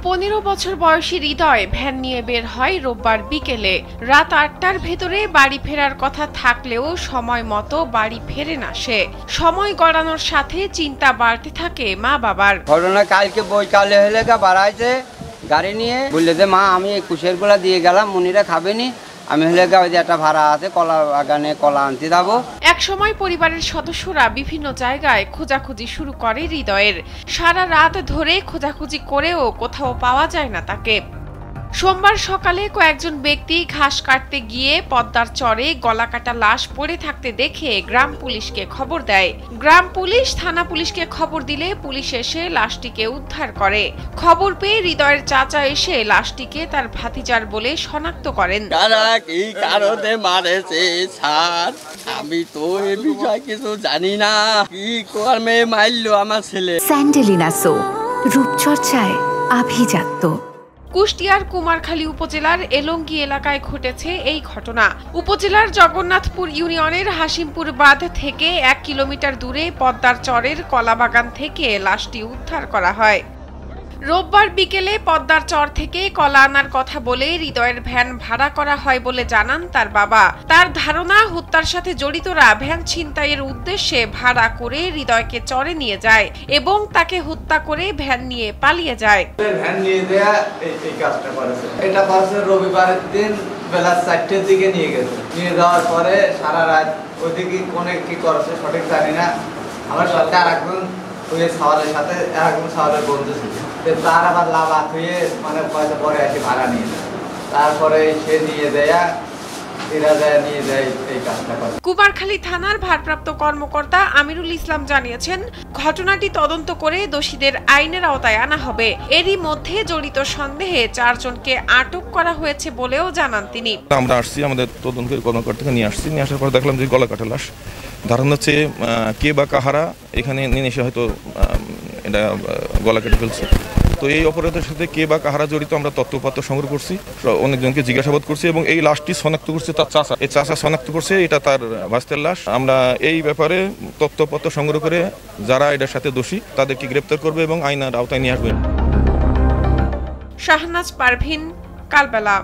15 বছর বয়সী হৃদয় ভ্যান নিয়ে বের হয় রোববার বিকেলে। রাত 8টার ভেতরে বাড়ি ফেরার কথা থাকলেও সময় মতো বাড়ি ফেরে না সে। সময় গড়ানোর সাথে চিন্তা বাড়তে থাকে মা বাবার। ঘটনা কালকে বৈকালে হলে বাড়াইছে গাড়ি নিয়ে, বললে যে মা আমি কুশের গুলা দিয়ে গেলাম, মুনিরা খাবেনি, আমি হলে ওই যে একটা ভাড়া আছে কলা বাগানে কলা আনতে যাবো। এক সময় পরিবারের সদস্যরা বিভিন্ন জায়গায় খোঁজাখুঁজি শুরু করে হৃদয়ের। সারা রাত ধরে খোঁজাখুঁজি করেও কোথাও পাওয়া যায় না তাকে। সোমবার সকালে কয়েকজন ব্যক্তি ঘাস কাটতে গিয়ে পদ্মার চরে গলাকাটা লাশ পড়ে থাকতে দেখে গ্রাম পুলিশকে খবর দেয়। গ্রাম পুলিশ থানা পুলিশকে খবর দিলে পুলিশ এসে লাশটিকে উদ্ধার করে। খবর পেয়ে হৃদয়ের চাচা এসে লাশটিকে তার ভাতিজার বলে শনাক্ত করেন। এই কারণে মারেছে স্যার, আমি তো এই বিষয়ে কিছু জানি না, কি কর্মে মারলো আমার ছেলে। স্যান্ডেলিনা সো, রূপচর্চায় আভিজাত্য। কুষ্টিয়ার কুমারখালী উপজেলার এলঙ্গি এলাকায় ঘটেছে এই ঘটনা। উপজেলার জগন্নাথপুর ইউনিয়নের হাসিমপুর বাঁধ থেকে 1 কিলোমিটার দূরে পদ্মার চরের কলাবাগান থেকে লাশটি উদ্ধার করা হয়। রোববার বিকেলে পদ্মার চর থেকে কলা আনার কথা বলে হৃদয়ের ভ্যান ভাড়া করা হয় বলে জানান তার বাবা। তার ধারণা হত্যার সাথে জড়িতরা ভ্যান ছিনতাইয়ের উদ্দেশ্যে ভাড়া করে হৃদয়কে চরে নিয়ে যায় এবং তাকে হত্যা করে ভ্যান নিয়ে পালিয়ে যায়। ভ্যান নিয়ে দেয়া এই কাজটা করেছে। এটা করেছে রবিবারের দিন বেলা 4টার দিকে নিয়ে গেছে। নিয়ে যাওয়ার পরে সারা রাত ওইদিকে কোনে কি করেছে সঠিক জানি না। আমার সাথে আর একজন ওই সাওয়ালের সাথে একজন সাওয়ালের বন্ধু ছিল, তার আবার লাভাত হয়ে মানে পয়সা পরে আসি ভাড়া নিয়ে যায়। তারপরে সে নিয়ে দেয়া কুমারখালী থানার ভারপ্রাপ্ত কর্মকর্তা আমিরুল ইসলাম জানিয়েছেন, ঘটনাটি তদন্ত করে দোষীদের আইনের আওতায় আনা হবে। এরই মধ্যে জড়িত সন্দেহে 4 জনকে আটক করা হয়েছে বলেও জানান তিনি। আমরা আসছি, আমাদের তদন্তের কর্মকর্তাকে নিয়ে আসছি, নিয়ে আসার পর দেখলাম যে গলা কাটা লাশ। ধারণা হচ্ছে কে বা কাহারা এখানে নিয়ে এসে হয়তো এটা গলা কেটে ফেলছে। তো এই অপরাধের সাথে কে বা কাহারা জড়িত আমরা তথ্যপত্র সংগ্রহ করছি, অনেকজনকে জিজ্ঞাসাবাদ করছি এবং এই লাশটি শনাক্ত করছে তার চাচা। এই চাচা শনাক্ত করছে এটা তার ভাস্তের লাশ। আমরা এই ব্যাপারে তথ্যপত্র সংগ্রহ করে যারা এটার সাথে দোষী তাদেরকে গ্রেপ্তার করবে এবং আইনের আওতায় নিয়ে আসবে। শাহনাজ পারভিন, কালবেলা।